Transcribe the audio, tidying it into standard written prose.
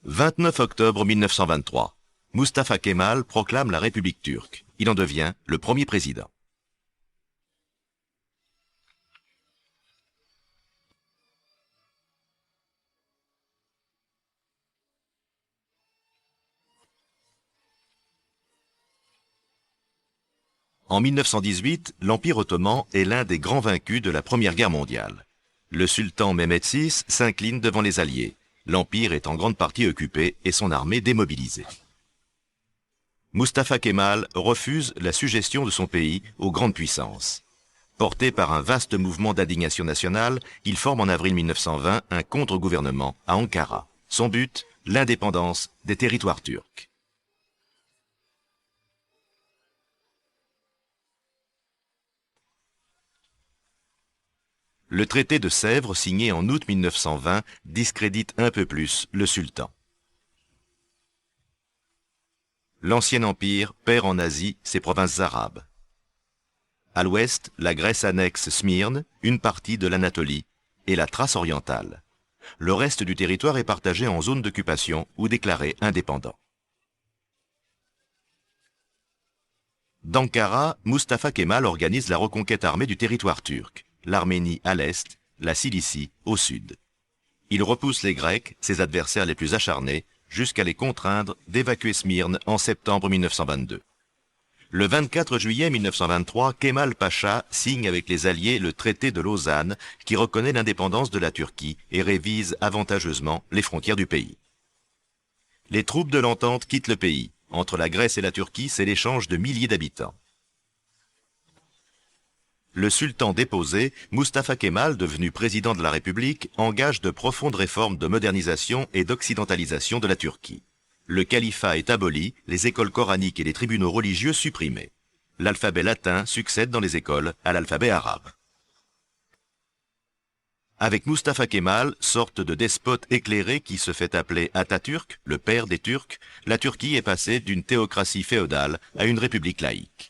29 octobre 1923. Mustafa Kemal proclame la République turque. Il en devient le premier président. En 1918, l'Empire ottoman est l'un des grands vaincus de la Première Guerre mondiale. Le sultan Mehmed VI s'incline devant les Alliés. L'Empire est en grande partie occupé et son armée démobilisée. Mustafa Kemal refuse la suggestion de son pays aux grandes puissances. Porté par un vaste mouvement d'indignation nationale, il forme en avril 1920 un contre-gouvernement à Ankara. Son but, l'indépendance des territoires turcs. Le traité de Sèvres, signé en août 1920, discrédite un peu plus le sultan. L'Ancien Empire perd en Asie ses provinces arabes. À l'ouest, la Grèce annexe Smyrne, une partie de l'Anatolie et la Thrace orientale. Le reste du territoire est partagé en zones d'occupation ou déclaré indépendant. D'Ankara, Mustafa Kemal organise la reconquête armée du territoire turc, l'Arménie à l'est, la Cilicie au sud. Il repousse les Grecs, ses adversaires les plus acharnés, jusqu'à les contraindre d'évacuer Smyrne en septembre 1922. Le 24 juillet 1923, Kemal Pacha signe avec les Alliés le traité de Lausanne qui reconnaît l'indépendance de la Turquie et révise avantageusement les frontières du pays. Les troupes de l'entente quittent le pays. Entre la Grèce et la Turquie, c'est l'échange de milliers d'habitants. Le sultan déposé, Mustafa Kemal, devenu président de la République, engage de profondes réformes de modernisation et d'occidentalisation de la Turquie. Le califat est aboli, les écoles coraniques et les tribunaux religieux supprimés. L'alphabet latin succède dans les écoles à l'alphabet arabe. Avec Mustafa Kemal, sorte de despote éclairé qui se fait appeler Atatürk, le père des Turcs, la Turquie est passée d'une théocratie féodale à une république laïque.